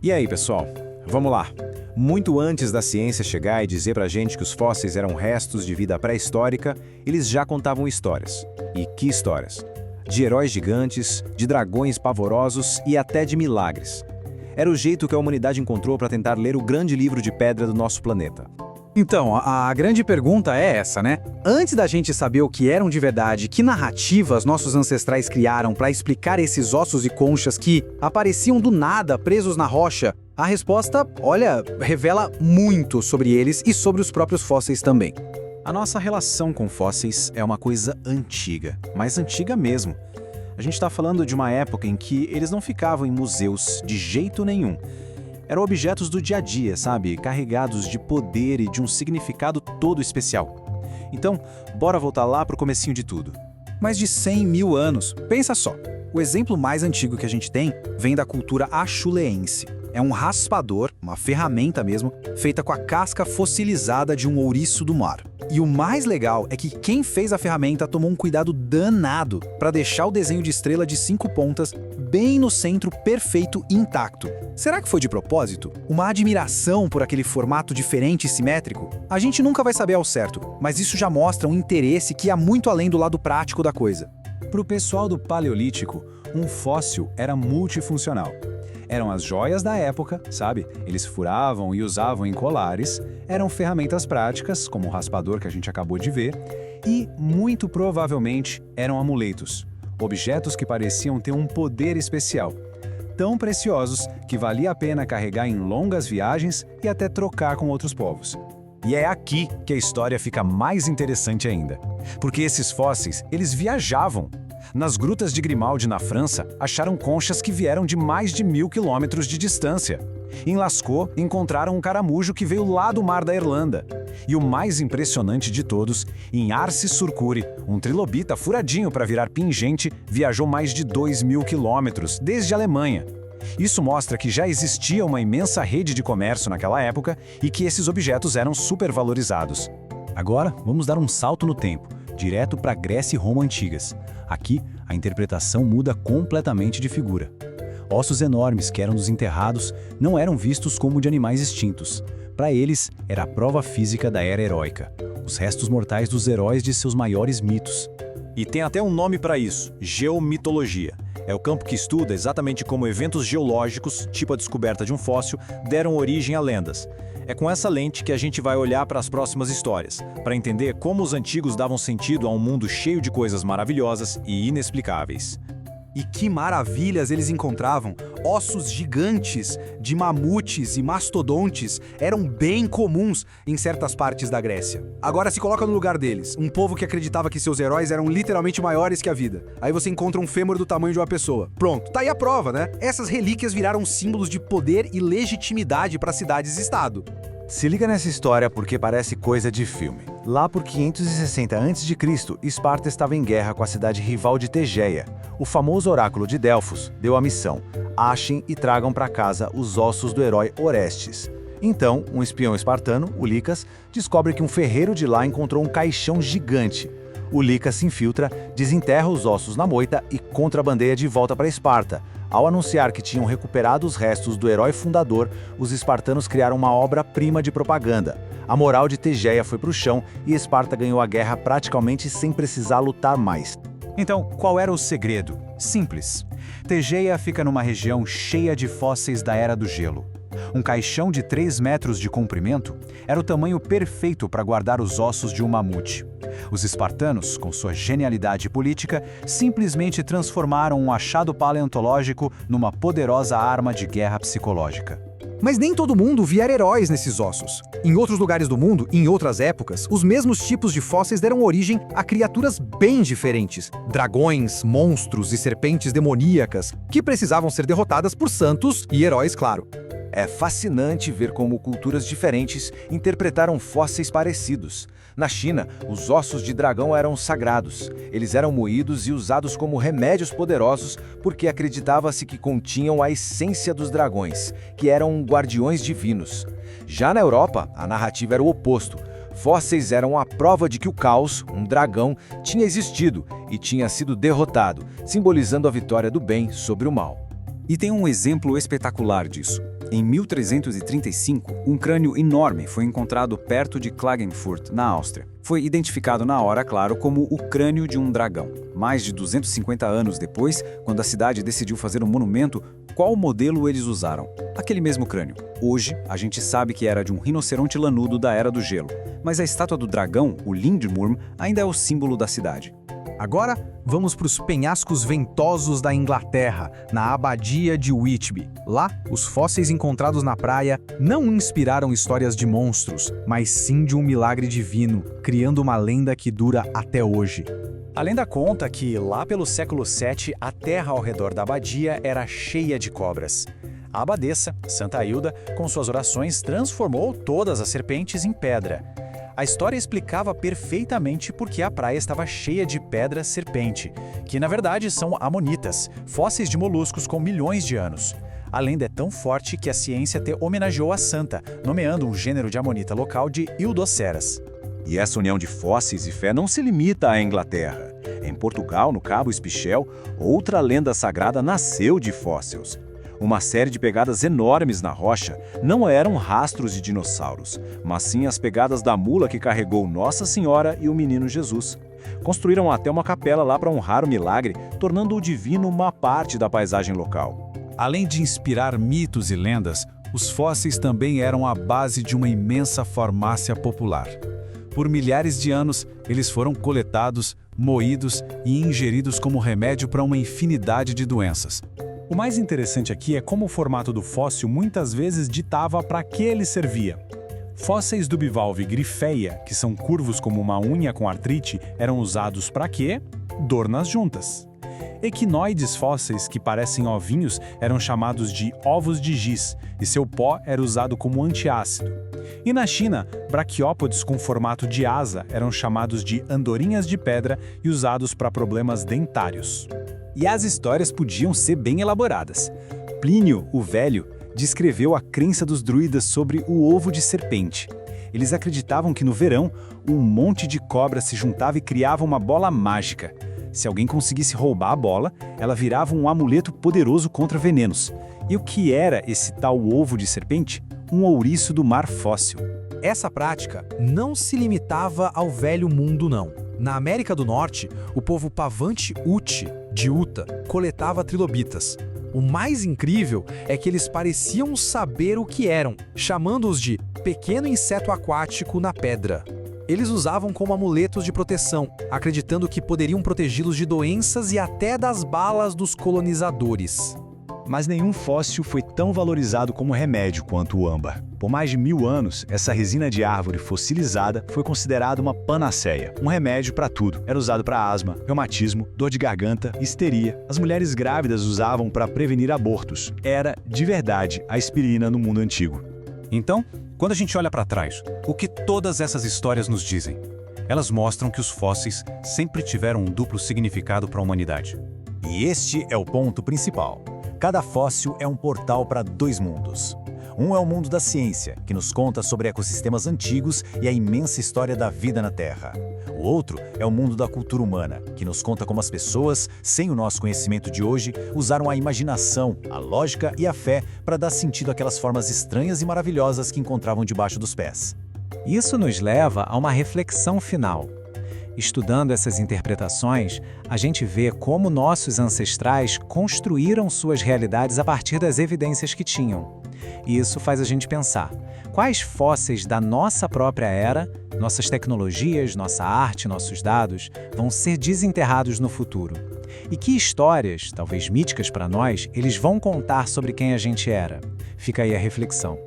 E aí, pessoal? Vamos lá. Muito antes da ciência chegar e dizer pra gente que os fósseis eram restos de vida pré-histórica, eles já contavam histórias. E que histórias? De heróis gigantes, de dragões pavorosos e até de milagres. Era o jeito que a humanidade encontrou para tentar ler o grande livro de pedra do nosso planeta. Então, a grande pergunta é essa, né? Antes da gente saber o que eram de verdade, que narrativas nossos ancestrais criaram para explicar esses ossos e conchas que apareciam do nada presos na rocha, a resposta, olha, revela muito sobre eles e sobre os próprios fósseis também. A nossa relação com fósseis é uma coisa antiga, mas antiga mesmo. A gente está falando de uma época em que eles não ficavam em museus de jeito nenhum. Eram objetos do dia a dia, sabe? Carregados de poder e de um significado todo especial. Então, bora voltar lá pro comecinho de tudo. Mais de 100 mil anos. Pensa só. O exemplo mais antigo que a gente tem vem da cultura achuleense. É um raspador, uma ferramenta mesmo, feita com a casca fossilizada de um ouriço do mar. E o mais legal é que quem fez a ferramenta tomou um cuidado danado para deixar o desenho de estrela de 5 pontas bem no centro perfeito e intacto. Será que foi de propósito? Uma admiração por aquele formato diferente e simétrico? A gente nunca vai saber ao certo, mas isso já mostra um interesse que ia muito além do lado prático da coisa. Para o pessoal do Paleolítico, um fóssil era multifuncional. Eram as joias da época, sabe? Eles furavam e usavam em colares, eram ferramentas práticas, como o raspador que a gente acabou de ver, e, muito provavelmente, eram amuletos, objetos que pareciam ter um poder especial, tão preciosos que valia a pena carregar em longas viagens e até trocar com outros povos. E é aqui que a história fica mais interessante ainda, porque esses fósseis, eles viajavam. Nas grutas de Grimaldi, na França, acharam conchas que vieram de mais de 1000 quilômetros de distância. Em Lascaux, encontraram um caramujo que veio lá do mar da Irlanda. E o mais impressionante de todos, em Arce-sur-Cure, um trilobita furadinho para virar pingente viajou mais de 2000 quilômetros, desde a Alemanha. Isso mostra que já existia uma imensa rede de comércio naquela época e que esses objetos eram supervalorizados. Agora, vamos dar um salto no tempo, direto para Grécia e Roma antigas. Aqui, a interpretação muda completamente de figura. Ossos enormes que eram dos enterrados não eram vistos como de animais extintos. Para eles, era a prova física da era heróica, os restos mortais dos heróis de seus maiores mitos. E tem até um nome para isso, geomitologia. É o campo que estuda exatamente como eventos geológicos, tipo a descoberta de um fóssil, deram origem a lendas. É com essa lente que a gente vai olhar para as próximas histórias, para entender como os antigos davam sentido a um mundo cheio de coisas maravilhosas e inexplicáveis. E que maravilhas eles encontravam! Ossos gigantes de mamutes e mastodontes eram bem comuns em certas partes da Grécia. Agora se coloca no lugar deles, um povo que acreditava que seus heróis eram literalmente maiores que a vida. Aí você encontra um fêmur do tamanho de uma pessoa. Pronto, tá aí a prova, né? Essas relíquias viraram símbolos de poder e legitimidade para cidades e estado. Se liga nessa história porque parece coisa de filme. Lá por 560 a.C., Esparta estava em guerra com a cidade rival de Tegeia. O famoso oráculo de Delfos deu a missão: achem e tragam para casa os ossos do herói Orestes. Então, um espião espartano, o Licas, descobre que um ferreiro de lá encontrou um caixão gigante. O Licas se infiltra, desenterra os ossos na moita e contrabandeia de volta para Esparta. Ao anunciar que tinham recuperado os restos do herói fundador, os espartanos criaram uma obra-prima de propaganda. A moral de Tegeia foi para o chão e Esparta ganhou a guerra praticamente sem precisar lutar mais. Então, qual era o segredo? Simples. Tegeia fica numa região cheia de fósseis da Era do Gelo. Um caixão de 3 metros de comprimento era o tamanho perfeito para guardar os ossos de um mamute. Os espartanos, com sua genialidade política, simplesmente transformaram um achado paleontológico numa poderosa arma de guerra psicológica. Mas nem todo mundo via heróis nesses ossos. Em outros lugares do mundo, em outras épocas, os mesmos tipos de fósseis deram origem a criaturas bem diferentes. Dragões, monstros e serpentes demoníacas, que precisavam ser derrotadas por santos e heróis, claro. É fascinante ver como culturas diferentes interpretaram fósseis parecidos. Na China, os ossos de dragão eram sagrados. Eles eram moídos e usados como remédios poderosos porque acreditava-se que continham a essência dos dragões, que eram guardiões divinos. Já na Europa, a narrativa era o oposto. Fósseis eram a prova de que o caos, um dragão, tinha existido e tinha sido derrotado, simbolizando a vitória do bem sobre o mal. E tem um exemplo espetacular disso. Em 1335, um crânio enorme foi encontrado perto de Klagenfurt, na Áustria. Foi identificado na hora, claro, como o crânio de um dragão. Mais de 250 anos depois, quando a cidade decidiu fazer um monumento, qual modelo eles usaram? Aquele mesmo crânio. Hoje, a gente sabe que era de um rinoceronte lanudo da Era do Gelo, mas a estátua do dragão, o Lindmurm, ainda é o símbolo da cidade. Agora, vamos para os penhascos ventosos da Inglaterra, na Abadia de Whitby. Lá, os fósseis encontrados na praia não inspiraram histórias de monstros, mas sim de um milagre divino, criando uma lenda que dura até hoje. A lenda conta que, lá pelo século VII, a terra ao redor da abadia era cheia de cobras. A abadesa, Santa Hilda, com suas orações, transformou todas as serpentes em pedra. A história explicava perfeitamente por que a praia estava cheia de pedras serpente, que na verdade são amonitas, fósseis de moluscos com milhões de anos. A lenda é tão forte que a ciência até homenageou a santa, nomeando um gênero de amonita local de Hildoceras. E essa união de fósseis e fé não se limita à Inglaterra. Em Portugal, no Cabo Espichel, outra lenda sagrada nasceu de fósseis. Uma série de pegadas enormes na rocha não eram rastros de dinossauros, mas sim as pegadas da mula que carregou Nossa Senhora e o menino Jesus. Construíram até uma capela lá para honrar o milagre, tornando o divino uma parte da paisagem local. Além de inspirar mitos e lendas, os fósseis também eram a base de uma imensa farmácia popular. Por milhares de anos, eles foram coletados, moídos e ingeridos como remédio para uma infinidade de doenças. O mais interessante aqui é como o formato do fóssil muitas vezes ditava para que ele servia. Fósseis do bivalve Gryphaea, que são curvos como uma unha com artrite, eram usados para quê? Dor nas juntas. Equinoides fósseis, que parecem ovinhos, eram chamados de ovos de giz, e seu pó era usado como antiácido. E na China, braquiópodes com formato de asa eram chamados de andorinhas de pedra e usados para problemas dentários. E as histórias podiam ser bem elaboradas. Plínio, o Velho, descreveu a crença dos druidas sobre o ovo de serpente. Eles acreditavam que no verão, um monte de cobras se juntava e criava uma bola mágica. Se alguém conseguisse roubar a bola, ela virava um amuleto poderoso contra venenos. E o que era esse tal ovo de serpente? Um ouriço do mar fóssil. Essa prática não se limitava ao Velho Mundo, não. Na América do Norte, o povo Pavante-Uti, de Utah, coletava trilobitas. O mais incrível é que eles pareciam saber o que eram, chamando-os de pequeno inseto aquático na pedra. Eles usavam como amuletos de proteção, acreditando que poderiam protegê-los de doenças e até das balas dos colonizadores. Mas nenhum fóssil foi tão valorizado como remédio quanto o âmbar. Por mais de 1000 anos, essa resina de árvore fossilizada foi considerada uma panaceia, um remédio para tudo. Era usado para asma, reumatismo, dor de garganta, histeria. As mulheres grávidas usavam para prevenir abortos. Era, de verdade, a aspirina no mundo antigo. Então, quando a gente olha para trás, o que todas essas histórias nos dizem? Elas mostram que os fósseis sempre tiveram um duplo significado para a humanidade. E este é o ponto principal. Cada fóssil é um portal para dois mundos. Um é o mundo da ciência, que nos conta sobre ecossistemas antigos e a imensa história da vida na Terra. O outro é o mundo da cultura humana, que nos conta como as pessoas, sem o nosso conhecimento de hoje, usaram a imaginação, a lógica e a fé para dar sentido àquelas formas estranhas e maravilhosas que encontravam debaixo dos pés. Isso nos leva a uma reflexão final. Estudando essas interpretações, a gente vê como nossos ancestrais construíram suas realidades a partir das evidências que tinham. E isso faz a gente pensar, quais fósseis da nossa própria era, nossas tecnologias, nossa arte, nossos dados, vão ser desenterrados no futuro? E que histórias, talvez míticas para nós, eles vão contar sobre quem a gente era? Fica aí a reflexão.